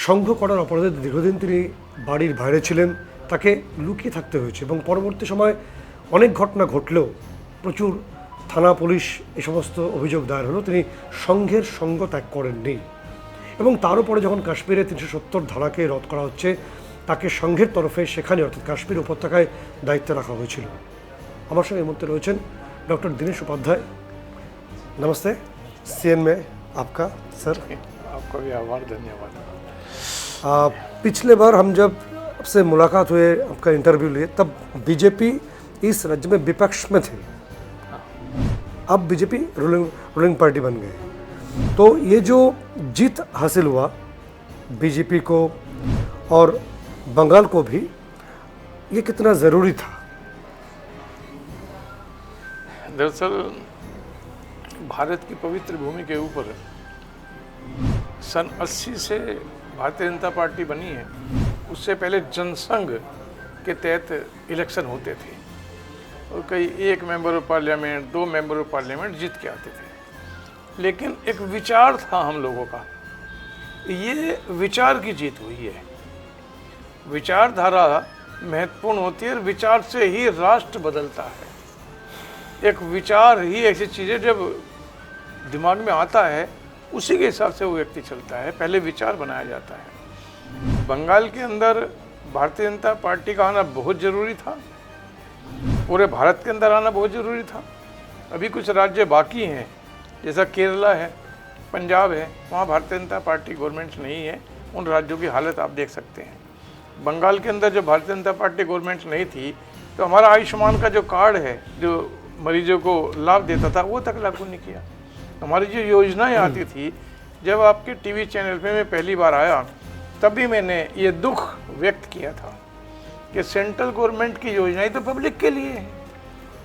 সংঘ করার অপরাধে দীর্ঘদিন তিনি বাড়ির বাইরে ছিলেন, তাকে লুকিয়ে থাকতে হয়েছে এবং পরবর্তী সময় অনেক ঘটনা ঘটলেও প্রচুর থানা পুলিশ এ সমস্ত অভিযোগ দায়ের হলো, তিনি সংঘের সঙ্গ ত্যাগ করেননি এবং তার উপরে যখন কাশ্মীরে 370 ধারাকে রদ করা হচ্ছে তাকে সংঘের তরফে সেখানে অর্থাৎ কাশ্মীর উপত্যকায় দায়িত্বে রাখা হয়েছিল। আমার সঙ্গে এই মুহূর্তে রয়েছেন डॉक्टर दिनेश उपाध्याय। नमस्ते सीएन में आपका सर। आपका भी आभार, धन्यवाद। पिछले बार हम जब आपसे मुलाकात हुए, आपका इंटरव्यू लिए, तब बीजेपी इस राज्य में विपक्ष में थे, अब बीजेपी रूलिंग पार्टी बन गए। तो ये जो जीत हासिल हुआ बीजेपी को और बंगाल को भी, ये कितना ज़रूरी था? दरअसल भारत की पवित्र भूमि के ऊपर सन 80 से भारतीय जनता पार्टी बनी है। उससे पहले जनसंघ के तहत इलेक्शन होते थे और कई 1 member of parliament, 2 member of parliament जीत के आते थे, लेकिन एक विचार था हम लोगों का, ये विचार की जीत हुई है। विचारधारा महत्वपूर्ण होती है और विचार से ही राष्ट्र बदलता है। एक विचार ही ऐसी चीज़ है, जब दिमाग में आता है उसी के हिसाब से वो व्यक्ति चलता है। पहले विचार बनाया जाता है। बंगाल के अंदर भारतीय जनता पार्टी का आना बहुत ज़रूरी था, पूरे भारत के अंदर आना बहुत ज़रूरी था। अभी कुछ राज्य बाकी हैं, जैसा केरला है, पंजाब है, वहाँ भारतीय जनता पार्टी गवर्नमेंट नहीं है। उन राज्यों की हालत आप देख सकते हैं। बंगाल के अंदर जब भारतीय जनता पार्टी गवर्नमेंट नहीं थी तो हमारा आयुष्मान का जो कार्ड है, जो मरीजों को लाभ देता था, वो तक लागू नहीं किया। हमारी जो योजनाएं आती थी, जब आपके टीवी चैनल पे मैं पहली बार आया तभी मैंने ये दुख व्यक्त किया था कि सेंट्रल गवर्नमेंट की योजनाएं तो पब्लिक के लिए है,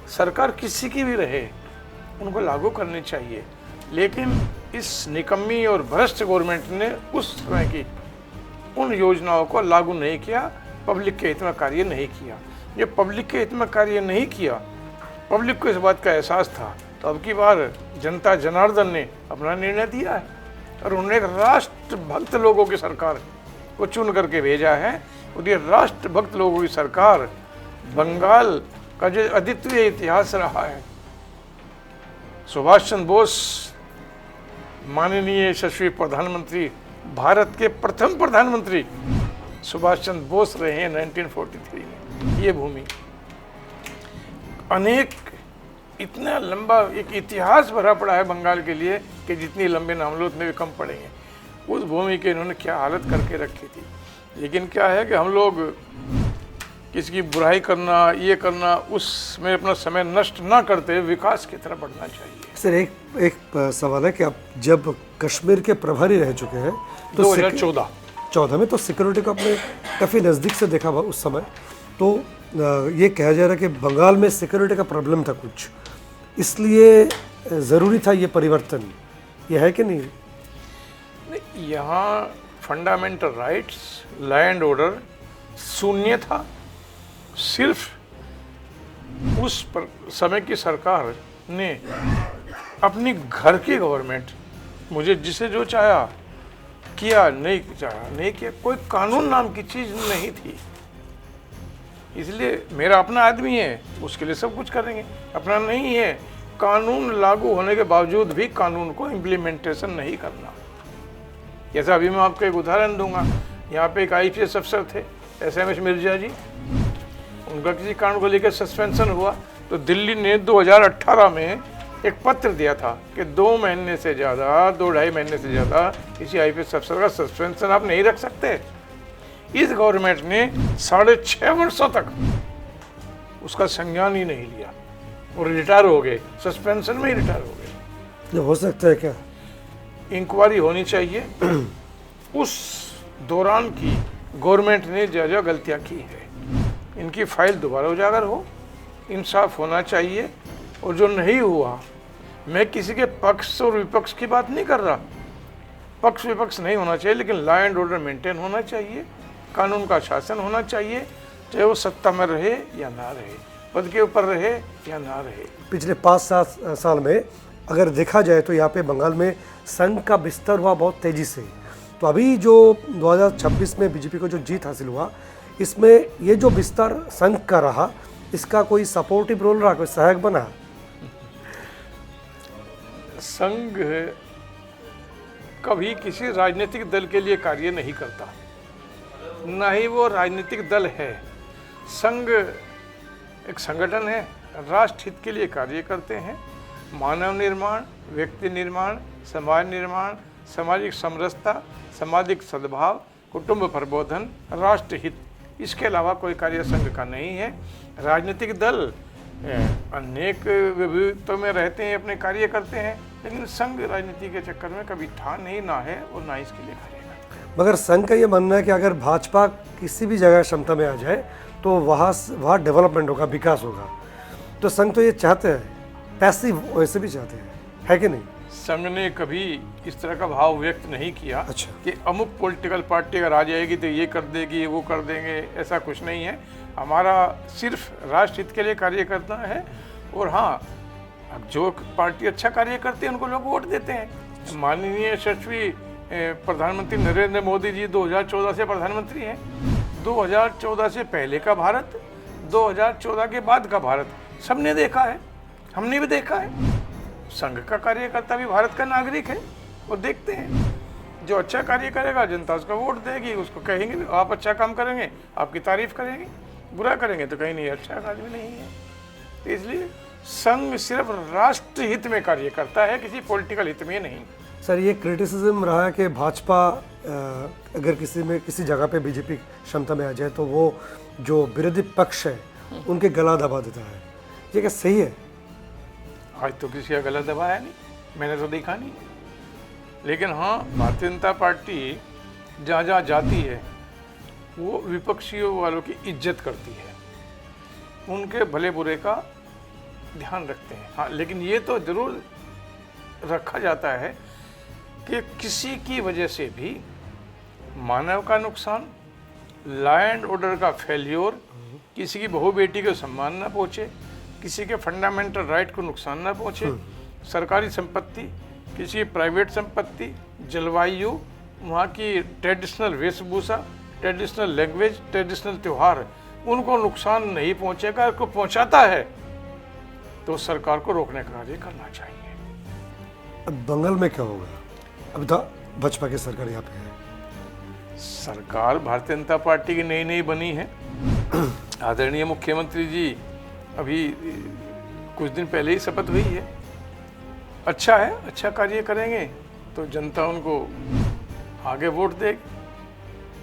सरकार किसी की भी रहे उनको लागू करनी चाहिए। लेकिन इस निकम्मी और भ्रष्ट गवर्नमेंट ने उस समय की उन योजनाओं को लागू नहीं किया, पब्लिक के हित में कार्य नहीं किया। ये पब्लिक के हित में कार्य नहीं किया, पब्लिक को इस बात का एहसास था, तो अब की बार जनता जनार्दन ने अपना निर्णय दिया है और उन्होंने एक राष्ट्रभक्त लोगों की सरकार को चुन करके भेजा है। और ये राष्ट्रभक्त लोगों की सरकार, बंगाल का जो अद्वितीय इतिहास रहा है, सुभाष चंद्र बोस माननीय यशस्वी प्रधानमंत्री, भारत के प्रथम प्रधानमंत्री सुभाष चंद्र बोस रहे हैं 1943 में। ये भूमि अनेक इतना लंबा एक इतिहास भरा पड़ा है बंगाल के लिए कि जितनी लंबे नाम लो उतने भी कम पड़ेंगे। उस भूमि के इन्होंने क्या हालत करके रखी थी। लेकिन क्या है कि हम लोग किसी की बुराई करना, ये करना, उसमें अपना समय नष्ट ना करते विकास की तरफ बढ़ना चाहिए। सर एक सवाल है कि आप जब कश्मीर के प्रभारी रह चुके हैं तो 2014 में, तो सिक्योरिटी को अपने काफ़ी नज़दीक से देखा उस समय, तो ये कहा जा रहा है कि बंगाल में सिक्योरिटी का प्रॉब्लम था कुछ, इसलिए ज़रूरी था ये परिवर्तन, ये है कि नहीं? यहाँ फंडामेंटल राइट्स, लैंड ऑर्डर शून्य था। सिर्फ उस समय की सरकार ने अपनी घर की गवर्नमेंट, मुझे जिसे जो चाहा किया, नहीं चाहा नहीं किया, कोई कानून नाम की चीज़ नहीं थी। इसलिए मेरा अपना आदमी है, उसके लिए सब कुछ करेंगे, अपना नहीं है, कानून लागू होने के बावजूद भी कानून को इम्प्लीमेंटेशन नहीं करना। जैसा अभी मैं आपको एक उदाहरण दूंगा, यहाँ पे एक IPS अफसर थे SMS मिर्जा जी, उनका किसी कारण को लेकर सस्पेंशन हुआ तो दिल्ली ने 2018 में एक पत्र दिया था कि 2 महीने से ज़्यादा, 2-2.5 महीने से ज़्यादा किसी IPS अफसर का सस्पेंशन आप नहीं रख सकते। इस गवर्नमेंट ने 6.5 वर्षों तक उसका संज्ञान ही नहीं लिया और रिटायर हो गए, सस्पेंशन में ही रिटायर हो गए। ये हो सकता है क्या? इंक्वायरी होनी चाहिए उस दौरान की गवर्नमेंट ने जो जो गलतियाँ की है, इनकी फाइल दोबारा उजागर हो, इंसाफ होना चाहिए। और जो नहीं हुआ, मैं किसी के पक्ष और विपक्ष की बात नहीं कर रहा, पक्ष विपक्ष नहीं होना चाहिए, लेकिन लॉ एंड ऑर्डर मेंटेन होना चाहिए, कानून का शासन होना चाहिए, चाहे वो सत्ता में रहे या ना रहे, पद के ऊपर रहे या ना रहे। पिछले 5-7 साल में अगर देखा जाए तो यहाँ पे बंगाल में संघ का विस्तार हुआ बहुत तेज़ी से, तो अभी जो 2026 में बीजेपी को जो जीत हासिल हुआ, इसमें ये जो विस्तार संघ का रहा, इसका कोई सपोर्टिव रोल रहा, कोई सहायक बना? संघ कभी किसी राजनीतिक दल के लिए कार्य नहीं करता, न ही वो राजनीतिक दल है। संघ एक संगठन है, राष्ट्र हित के लिए कार्य करते हैं। मानव निर्माण, व्यक्ति निर्माण, समाज निर्माण, सामाजिक समरसता, सामाजिक सद्भाव, कुटुंब प्रबोधन, राष्ट्र हित, इसके अलावा कोई कार्य संघ का नहीं है। राजनीतिक दल अनेक विविधताओं में रहते हैं, अपने कार्य करते हैं, लेकिन संघ राजनीति के चक्कर में कभी था नहीं, ना है और ना इसके लिए कार्य करता है। मगर संघ का ये मानना है कि अगर भाजपा किसी भी जगह क्षमता में आ जाए तो वहाँ डेवलपमेंट होगा, विकास होगा। तो संघ तो ये चाहते हैं, पैसिव वैसे भी चाहते हैं, है कि नहीं? संघ ने कभी इस तरह का भाव व्यक्त नहीं किया। अच्छा। कि अमुक पॉलिटिकल पार्टी अगर आ जाएगी तो ये कर देगी, वो कर देंगे, ऐसा कुछ नहीं है। हमारा सिर्फ राष्ट्र हित के लिए कार्य करना है। और हाँ, अब जो पार्टी अच्छा कार्य करती है उनको लोग वोट देते हैं। माननीय यशस्वी प्रधानमंत्री नरेंद्र मोदी जी 2014 से प्रधानमंत्री हैं। 2014 से पहले का भारत, 2014 के बाद का भारत सबने देखा है, हमने भी देखा है। संघ का कार्यकर्ता भी भारत का नागरिक है, वो देखते हैं। जो अच्छा कार्य करेगा जनता उसको वोट देगी, उसको कहेंगे आप अच्छा काम करेंगे, आपकी तारीफ करेंगे, बुरा करेंगे तो कहीं नहीं, अच्छा आदमी नहीं है। इसलिए संघ सिर्फ राष्ट्र हित में कार्य करता है, किसी पॉलिटिकल हित में नहीं। सर, ये क्रिटिसिज्म रहा है कि भाजपा अगर किसी जगह पे बीजेपी क्षमता में आ जाए तो वो जो विरोधी पक्ष है उनके गला दबा देता है। ये क्या सही है? आज तो किसी का गला दबाया नहीं, मैंने तो देखा नहीं। लेकिन हाँ, भारतीय जनता पार्टी जहाँ जहाँ जाती है वो विपक्षियों वालों की इज्जत करती है, उनके भले बुरे का ध्यान रखते हैं। हाँ, लेकिन ये तो जरूर रखा जाता है कि किसी की वजह से भी मानव का नुकसान, लॉ एंड ऑर्डर का फेल्योर, किसी की बहू बेटी को सम्मान ना पहुँचे, किसी के फंडामेंटल राइट को नुकसान ना पहुँचे, सरकारी संपत्ति, किसी की प्राइवेट संपत्ति, जलवायु, वहाँ की ट्रेडिशनल वेशभूषा, ट्रेडिशनल लैंग्वेज, ट्रेडिशनल त्यौहार, उनको नुकसान नहीं पहुँचेगा। अगर कोई पहुँचाता है तो सरकार को रोकने का कार्य करना चाहिए। अब बंगाल में क्या होगा? अब तो भाजपा की सरकार यहाँ पे है। सरकार भारतीय जनता पार्टी की नई नई बनी है। आदरणीय मुख्यमंत्री जी अभी कुछ दिन पहले ही शपथ हुई है। अच्छा है, अच्छा कार्य करेंगे तो जनता उनको आगे वोट देगी।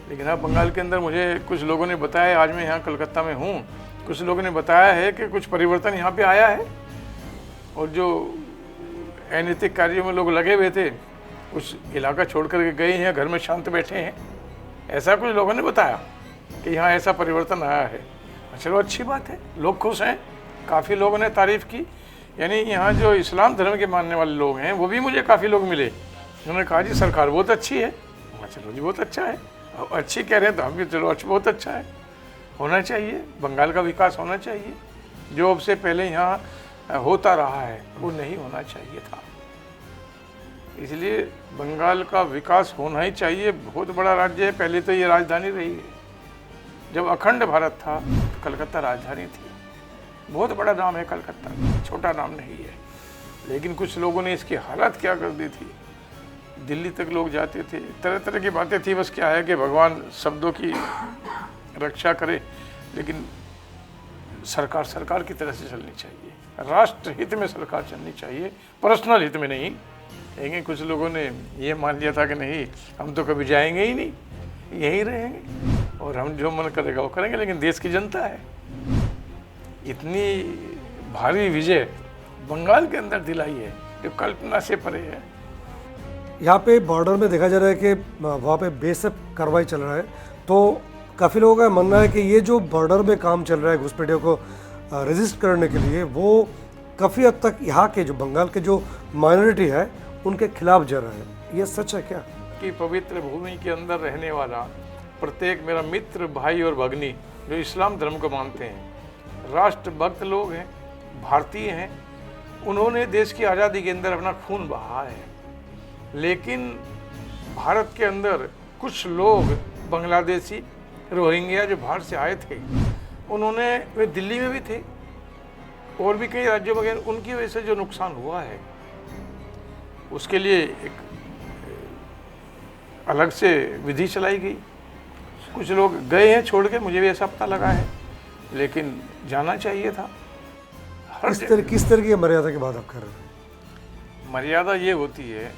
लेकिन अब बंगाल के अंदर मुझे कुछ लोगों ने बताया, आज मैं यहाँ कलकत्ता में हूँ, कुछ लोगों ने बताया है कि कुछ परिवर्तन यहाँ पे आया है और जो अनैतिक कार्यों में लोग लगे हुए थे कुछ इलाका छोड़ कर गए हैं, घर में शांत बैठे हैं। ऐसा कुछ लोगों ने बताया कि यहाँ ऐसा परिवर्तन आया है। चलो अच्छी बात है, लोग खुश हैं। काफ़ी लोगों ने तारीफ़ की। यानी यहाँ जो इस्लाम धर्म के मानने वाले लोग हैं वो भी मुझे काफ़ी लोग मिले, उन्होंने कहा जी सरकार बहुत अच्छी है। चलो जी बहुत अच्छा है, अब अच्छी कह रहे हैं तो हम भी चलो अच्छा, बहुत अच्छा है, होना चाहिए, बंगाल का विकास होना चाहिए। जो अब से पहले यहाँ होता रहा है वो नहीं होना चाहिए था। इसलिए बंगाल का विकास होना ही चाहिए। बहुत बड़ा राज्य है, पहले तो ये राजधानी रही है। जब अखंड भारत था तो कलकत्ता राजधानी थी। बहुत बड़ा नाम है कलकत्ता, छोटा नाम नहीं है। लेकिन कुछ लोगों ने इसकी हालत क्या कर दी थी, दिल्ली तक लोग जाते थे, तरह तरह की बातें थी। बस क्या है कि भगवान शब्दों की रक्षा करे, लेकिन सरकार सरकार की तरह से चलनी चाहिए, राष्ट्र हित में सरकार चलनी चाहिए, पर्सनल हित में नहीं। लेकिन कुछ लोगों ने ये मान लिया था कि नहीं हम तो कभी जाएंगे ही नहीं, यहीं रहेंगे और हम जो मन करेगा वो करेंगे। लेकिन देश की जनता है, इतनी भारी विजय बंगाल के अंदर दिलाई है जो कल्पना से परे है। यहाँ पे बॉर्डर में देखा जा रहा है कि वहाँ पे बेशक कार्रवाई चल रहा है, तो काफ़ी लोगों का मानना है कि ये जो बॉर्डर में काम चल रहा है घुसपैठियों को रेजिस्ट करने के लिए, वो काफ़ी हद तक यहाँ के जो बंगाल के जो माइनॉरिटी है उनके खिलाफ जा रहा है। ये सच है क्या? कि पवित्र भूमि के अंदर रहने वाला प्रत्येक मेरा मित्र, भाई और भगनी जो इस्लाम धर्म को मानते हैं, राष्ट्रभक्त लोग हैं, भारतीय हैं, उन्होंने देश की आज़ादी के अंदर अपना खून बहा है। लेकिन भारत के अंदर कुछ लोग बांग्लादेशी रोहिंग्या जो बाहर से आए थे, उन्होंने वे दिल्ली में भी थे और भी कई राज्यों में, उनकी वजह से जो नुकसान हुआ है उसके लिए एक अलग से विधि चलाई गई। कुछ लोग गए हैं छोड़ के, मुझे भी ऐसा पता लगा है, लेकिन जाना चाहिए था। किस तरह की मर्यादा की बात आप कर रहे हैं? मर्यादा ये होती है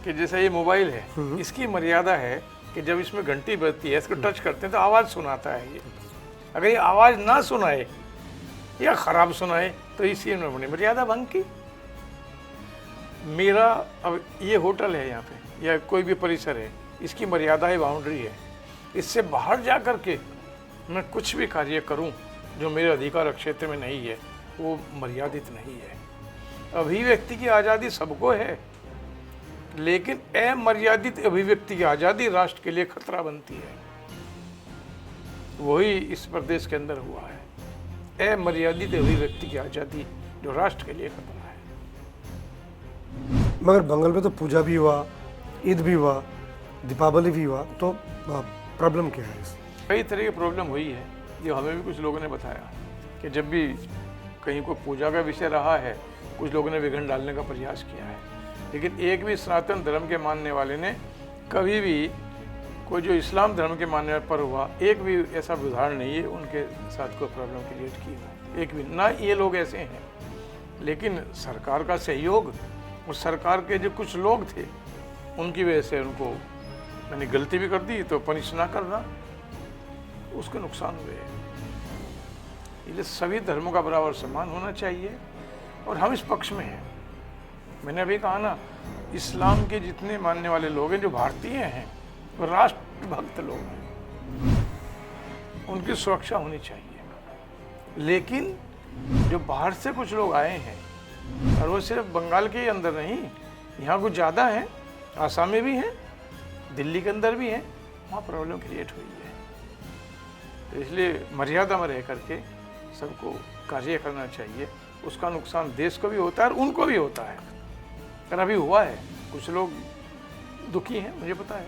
कि जैसे ये मोबाइल है, इसकी मर्यादा है कि जब इसमें घंटी बजती है, इसको टच करते हैं तो आवाज़ सुनाता है। ये अगर ये आवाज़ ना सुनाए या ख़राब सुनाए तो इसी में अपनी मर्यादा भंग की। मेरा अब ये होटल है यहाँ पे या कोई भी परिसर है, इसकी मर्यादा है, बाउंड्री है। इससे बाहर जा कर के मैं कुछ भी कार्य करूँ जो मेरे अधिकार क्षेत्र में नहीं है, वो मर्यादित नहीं है। अभिव्यक्ति की आज़ादी सबको है, लेकिन अमर्यादित अभिव्यक्ति की आज़ादी राष्ट्र के लिए खतरा बनती है। वही इस प्रदेश के अंदर हुआ है। अमर्यादित अभिव्यक्ति की आज़ादी जो राष्ट्र के लिए खतरा है। मगर बंगाल में तो पूजा भी हुआ, ईद भी हुआ, दीपावली भी हुआ, तो प्रॉब्लम क्या है इस? कई तरह की प्रॉब्लम हुई है, जो हमें भी कुछ लोगों ने बताया कि जब भी कहीं को पूजा का विषय रहा है, कुछ लोगों ने विघ्न डालने का प्रयास किया है, लेकिन एक भी सनातन धर्म के मानने वाले ने कभी भी कोई जो इस्लाम धर्म के मानने पर हुआ, एक भी ऐसा उदाहरण नहीं है उनके साथ कोई प्रॉब्लम क्रिएट की हो, एक भी ना। ये लोग ऐसे हैं, लेकिन सरकार का सहयोग और सरकार के जो कुछ लोग थे उनकी वजह से उनको मैंने गलती भी कर दी तो पनिश ना करना, उसके नुकसान हुए हैं। इसलिए सभी धर्मों का बराबर सम्मान होना चाहिए और हम इस पक्ष में हैं। मैंने अभी कहा ना, इस्लाम के जितने मानने वाले लोग हैं जो भारतीय हैं, वो राष्ट्रभक्त लोग हैं, उनकी सुरक्षा होनी चाहिए। लेकिन जो बाहर से कुछ लोग आए हैं, और वो सिर्फ बंगाल के अंदर नहीं, यहाँ कुछ ज़्यादा हैं, आसाम में भी हैं, दिल्ली के अंदर भी हैं, वहाँ प्रॉब्लम क्रिएट हुई है। तो इसलिए मर्यादा में रह करके सबको कार्य करना चाहिए। उसका नुकसान देश को भी होता है और उनको भी होता है। और अभी हुआ है, कुछ लोग दुखी हैं, मुझे पता है,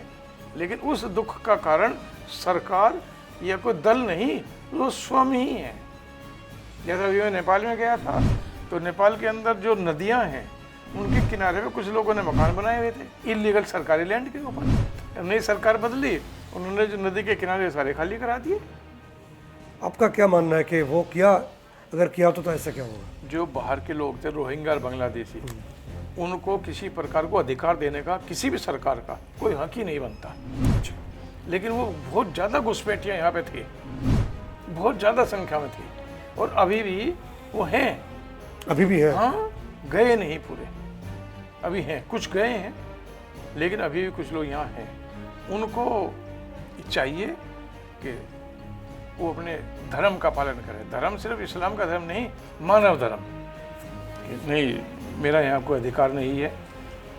लेकिन उस दुख का कारण सरकार या कोई दल नहीं, वो स्वयं ही है। जैसा अभी मैं नेपाल में गया था, तो नेपाल के अंदर जो नदियां हैं उनके किनारे पे कुछ लोगों ने मकान बनाए हुए थे इलीगल सरकारी लैंड के ऊपर। नई सरकार बदली, उन्होंने जो नदी के किनारे सारे खाली करा दिए। आपका क्या मानना है कि वो किया, अगर किया तो ऐसा क्या होगा? जो बाहर के लोग थे, रोहिंग्या और बांग्लादेशी, उनको किसी प्रकार को अधिकार देने का किसी भी सरकार का कोई हक ही नहीं बनता। लेकिन वो बहुत ज़्यादा घुसपैठियाँ यहाँ पे थे, बहुत ज़्यादा संख्या में थी, और अभी भी वो हैं, अभी भी है। हाँ, गए नहीं पूरे, अभी हैं, कुछ गए हैं, लेकिन अभी भी कुछ लोग यहाँ हैं। उनको चाहिए कि वो अपने धर्म का पालन करें। धर्म सिर्फ इस्लाम का धर्म नहीं, मानव धर्म। नहीं, मेरा यहाँ कोई अधिकार नहीं है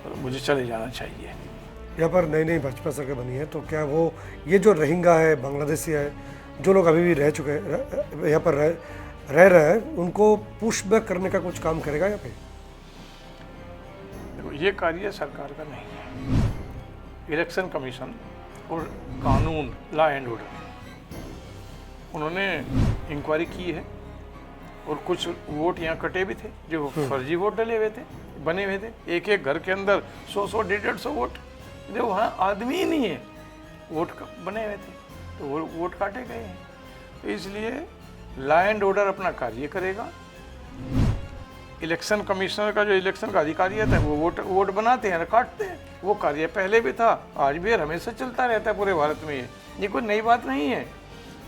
और मुझे चले जाना चाहिए। यहाँ पर नई नई भाजपा सरकार बनी है, तो क्या वो ये जो रोहिंग्या है, बांग्लादेशी है, जो लोग अभी भी रह चुके हैं, यहाँ पर रह रहे हैं, उनको पुश बैक करने का कुछ काम करेगा यहाँ पे? देखो, ये कार्य सरकार का नहीं है। इलेक्शन कमीशन और कानून, लॉ एंड ऑर्डर, उन्होंने इंक्वायरी की है और कुछ वोट यहाँ कटे भी थे, जो फर्जी वोट डले हुए थे, बने हुए थे। एक एक घर के अंदर 100-100, 150 वोट, जो वहाँ आदमी ही नहीं है, वोट बने हुए थे, तो वो वोट काटे गए हैं। तो इसलिए लॉ एंड ऑर्डर अपना कार्य करेगा। इलेक्शन कमिश्नर का जो इलेक्शन का अधिकारी है, वो वोट बनाते हैं, काटते हैं। वो कार्य पहले भी था, आज भी, हमेशा चलता रहता है पूरे भारत में। ये कोई नई बात नहीं है।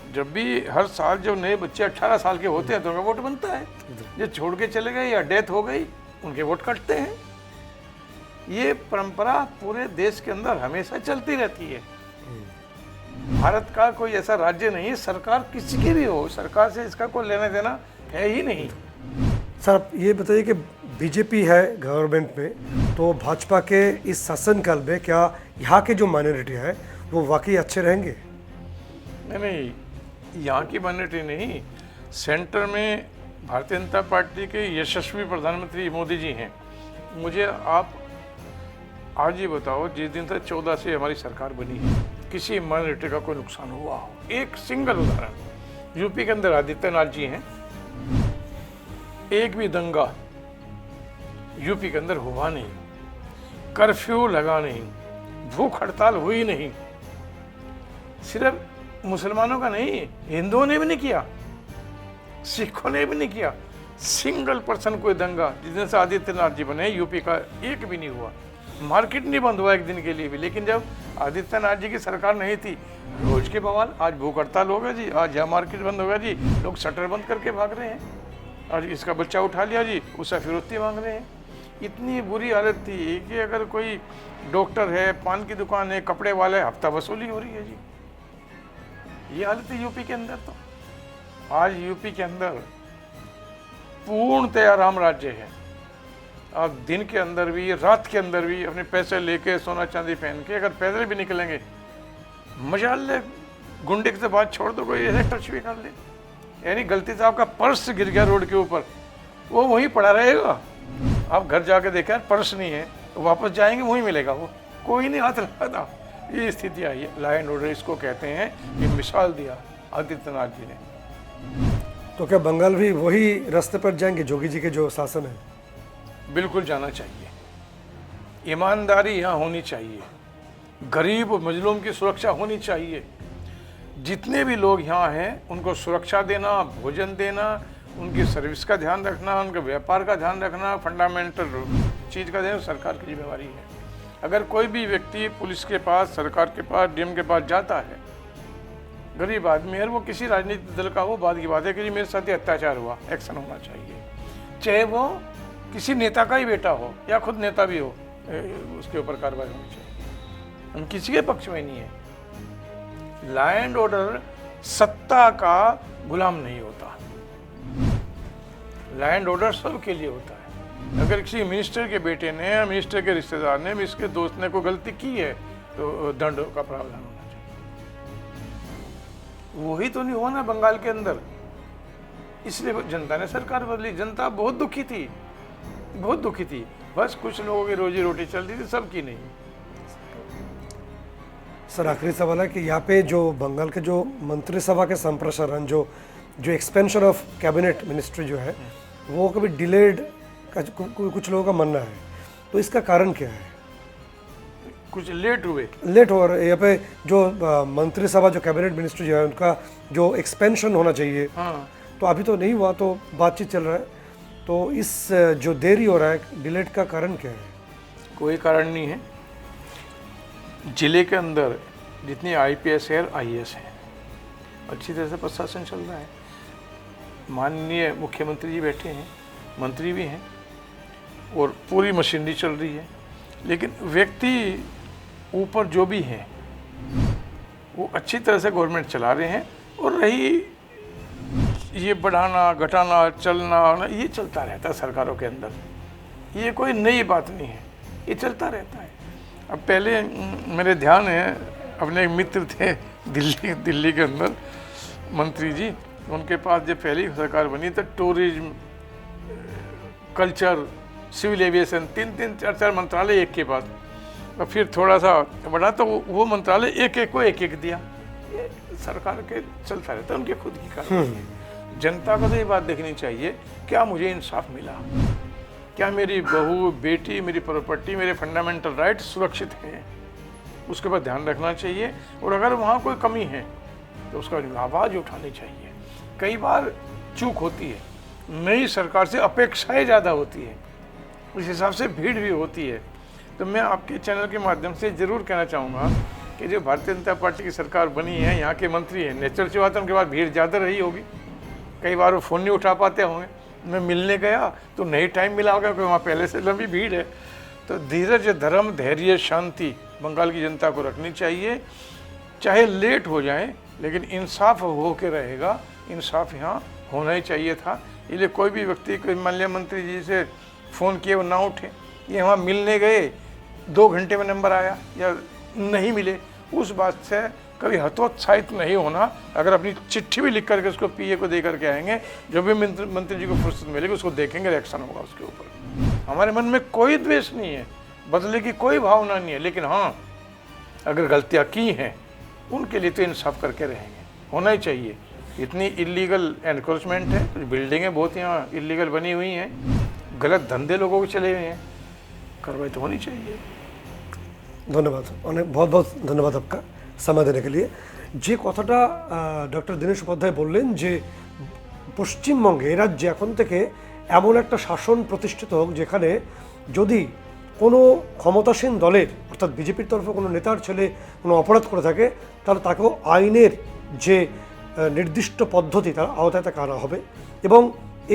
जब भी हर साल जो नए बच्चे 18 साल के होते हैं तो उनका वोट बनता है। जो छोड़ के चले गए या डेथ हो गई, उनके वोट कटते हैं। ये परंपरा पूरे देश के अंदर हमेशा चलती रहती है। भारत का कोई ऐसा राज्य नहीं, सरकार किसी की भी हो, सरकार से इसका कोई लेना देना है ही नहीं। सर, आप ये बताइए कि बीजेपी है गवर्नमेंट में, तो भाजपा के इस शासनकाल में क्या यहाँ के जो माइनॉरिटी है वो वाकई अच्छे रहेंगे? नहीं, यहाँ की माइनॉरिटी नहीं, सेंटर में भारतीय जनता पार्टी के यशस्वी प्रधानमंत्री मोदी जी हैं। मुझे आप आज ये बताओ, जिस दिन से 14 से हमारी सरकार बनी है, किसी माइनॉरिटी का कोई नुकसान हुआ हो? एक सिंगल उदाहरण। यूपी के अंदर आदित्यनाथ जी हैं, एक भी दंगा यूपी के अंदर हुआ नहीं, कर्फ्यू लगा नहीं, भूख हड़ताल हुई नहीं। सिर्फ मुसलमानों का नहीं, हिंदुओं ने भी नहीं किया, सिखों ने भी नहीं किया। सिंगल पर्सन कोई दंगा जिस दिन से आदित्यनाथ जी बने यूपी का एक भी नहीं हुआ। मार्केट नहीं बंद हुआ एक दिन के लिए भी। लेकिन जब आदित्यनाथ जी की सरकार नहीं थी, रोज के बवाल। आज भूख हड़ताल हो गया जी, आज यहाँ मार्केट बंद हो गया जी, लोग शटर बंद करके भाग रहे हैं। आज इसका बच्चा उठा लिया जी, उससे फिरौती मांग रहे हैं। इतनी बुरी हालत थी कि अगर कोई डॉक्टर है, पान की दुकान है, कपड़े वाले, हफ्ता वसूली हो रही है जी। ये हालत है यूपी के अंदर। तो आज यूपी के अंदर पूर्णतया राम राज्य है। आप दिन के अंदर भी, रात के अंदर भी अपने पैसे लेके, सोना चांदी पहन के अगर पैदल भी निकलेंगे, मजाल ले, गुंडे से बात छोड़ दो, कोई ऐसे टच भी कर ले। यानी गलती से आपका पर्स गिर गया रोड के ऊपर, वो वहीं पड़ा रहेगा। आप घर जाके देखें पर्स नहीं है, तो वापस जाएंगे वहीं मिलेगा, वो कोई नहीं हाथ लगाता। ये स्थिति आई है। लॉ एंड ऑर्डर इसको कहते हैं। ये मिसाल दिया आदित्यनाथ जी ने। तो क्या बंगाल भी वही रास्ते पर जाएंगे जोगी जी के जो शासन है? बिल्कुल जाना चाहिए। ईमानदारी यहाँ होनी चाहिए, गरीब और मजलूम की सुरक्षा होनी चाहिए। जितने भी लोग यहाँ हैं उनको सुरक्षा देना, भोजन देना, उनकी सर्विस का ध्यान रखना, उनके व्यापार का ध्यान रखना, फंडामेंटल चीज़ का देना सरकार की जिम्मेवारी है। अगर कोई भी व्यक्ति पुलिस के पास, सरकार के पास, डीएम के पास जाता है, गरीब आदमी है, वो किसी राजनीतिक दल का हो, बाद की बात है कि जी मेरे साथ ये अत्याचार हुआ, एक्शन होना चाहिए। चाहे वो किसी नेता का ही बेटा हो या खुद नेता भी हो, उसके ऊपर कार्रवाई होनी चाहिए। हम किसी के पक्ष में नहीं है। लॉ एंड ऑर्डर सत्ता का गुलाम नहीं होता। लॉ एंड ऑर्डर सबके लिए होता है। अगर किसी मिनिस्टर के बेटे ने या मिनिस्टर के रिश्तेदार ने, इसके दोस्त ने कोई गलती की है, तो दंड का प्रावधान होना चाहिए। वही तो नहीं हुआ ना बंगाल के अंदर। इसलिए जनता ने सरकार बदली। जनता बहुत दुखी थी, बहुत दुखी थी। बस कुछ लोगों की रोजी रोटी चल रही थी, सबकी नहीं। सर आखिरी सवाल है कि यहाँ पे जो बंगाल के जो मंत्रिसभा के संप्रसारण, जो एक्सपेंशन ऑफ कैबिनेट मिनिस्ट्री जो है, वो कभी डिलेड का कुछ लोगों का मानना है, तो इसका कारण क्या है? कुछ लेट हो रहा है यहाँ पे। जो मंत्रिसभा, जो कैबिनेट मिनिस्ट्री जो है, उनका जो एक्सपेंशन होना चाहिए, हाँ, तो अभी तो नहीं हुआ, तो बातचीत चल रहा है। तो इस जो देरी हो रहा है, डिलेट का कारण क्या है? कोई कारण नहीं है। जिले के अंदर जितनी आईपीएस है, आईएएस है, अच्छी तरह से प्रशासन चल रहा है। माननीय मुख्यमंत्री जी बैठे हैं, मंत्री भी हैं, और पूरी मशीनरी चल रही है। लेकिन व्यक्ति ऊपर जो भी हैं वो अच्छी तरह से गवर्नमेंट चला रहे हैं। और रही ये बढ़ाना, घटाना, चलना, ये चलता रहता है सरकारों के अंदर। ये कोई नई बात नहीं है, ये चलता रहता है। अब पहले मेरे ध्यान है, अपने एक मित्र थे दिल्ली के अंदर मंत्री जी, उनके पास जब पहली सरकार बनी तो टूरिज्म, कल्चर, सिविल एविएशन, 3-3, 4-4 मंत्रालय एक के बाद। और फिर थोड़ा सा बढ़ा तो वो मंत्रालय एक एक को एक दिया। ये सरकार के चलता रहता है, उनके खुद की कार्रवाई। जनता को तो ये बात देखनी चाहिए, क्या मुझे इंसाफ मिला, क्या मेरी बहू, बेटी, मेरी प्रॉपर्टी, मेरे फंडामेंटल राइट सुरक्षित हैं, उसके बाद ध्यान रखना चाहिए। और अगर वहाँ कोई कमी है तो उसका आवाज़ उठानी चाहिए। कई बार चूक होती है, नई सरकार से अपेक्षाएं ज़्यादा होती है, उस हिसाब से भीड़ भी होती है। तो मैं आपके चैनल के माध्यम से ज़रूर कहना चाहूँगा कि जो भारतीय जनता पार्टी की सरकार बनी है, यहाँ के मंत्री हैं, नेचुरल सी बात है, उनके बाद भीड़ ज़्यादा रही होगी। कई बार वो फ़ोन नहीं उठा पाते होंगे। मैं मिलने गया तो नहीं टाइम मिला होगा, क्योंकि वहाँ पहले से लंबी भीड़ है। तो धीरज, धर्म, धैर्य, शांति बंगाल की जनता को रखनी चाहिए। चाहे लेट हो जाए, लेकिन इंसाफ हो के रहेगा। इंसाफ यहाँ होना ही चाहिए था। इसलिए कोई भी व्यक्ति, कोई मान लिया मंत्री जी से फ़ोन किए वो ना उठे, ये वहाँ मिलने गए, 2 घंटे में नंबर आया या नहीं मिले, उस बात से कभी हतोत्साहित नहीं होना। अगर अपनी चिट्ठी भी लिख करके उसको पीए को दे करके आएंगे, जो भी मंत्री जी को फुर्सत मिलेगी उसको देखेंगे, रिएक्शन होगा उसके ऊपर। हमारे मन में कोई द्वेष नहीं है। बदले की कोई भावना नहीं है, लेकिन हाँ अगर गलतियाँ की हैं उनके लिए तो इंसाफ करके रहेंगे, होना ही चाहिए। इतनी इलीगल एनक्रोचमेंट है, कुछ बिल्डिंगें बहुत यहाँ इलीगल बनी हुई हैं, गलत धंधे लोगों के चले हुए हैं, कार्रवाई तो होनी चाहिए। ধন্যবাদ, অনেক বহুত বহুত ধন্যবাদ আপনার সময় দেने के लिए। যে কথাটা ডক্টর দীনেশ উপাধ্যায় বললেন যে পশ্চিমবঙ্গে এ রাজ্যে এখন থেকে এমন একটা শাসন প্রতিষ্ঠিত হোক যেখানে যদি কোনো ক্ষমতাসীন দলের অর্থাৎ বিজেপির তরফে কোনো নেতার ছেলে কোনো অপরাধ করে থাকে তাহলে তাকেও আইনের যে নির্দিষ্ট পদ্ধতি তার আওতায় তাকে আনা হবে এবং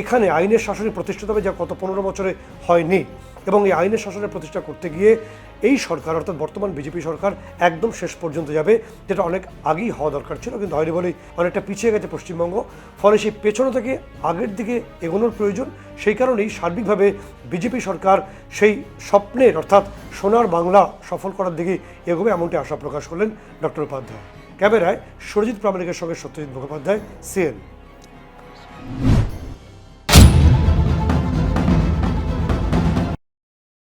এখানে আইনের শাসনই প্রতিষ্ঠিত হবে, যা গত 15 বছরে হয়নি। এবং এই আইনের শাসনের প্রতিষ্ঠা করতে গিয়ে এই সরকার অর্থাৎ বর্তমান বিজেপি সরকার একদম শেষ পর্যন্ত যাবে, যেটা অনেক আগেই হওয়া দরকার ছিল, কিন্তু হয়নি বলেই অনেকটা পিছিয়ে গেছে পশ্চিমবঙ্গ। ফলে সেই পেছনে থেকে আগের দিকে এগোনোর প্রয়োজন। সেই কারণেই সার্বিকভাবে বিজেপি সরকার সেই স্বপ্নের অর্থাৎ সোনার বাংলা সফল করার দিকে এগোবে, এমনটি আশা প্রকাশ করলেন ডক্টর উপাধ্যায়। ক্যামেরায় সুরজিৎ প্রামাণিকের সঙ্গে সত্যজিৎ মুখোপাধ্যায়, সিএন।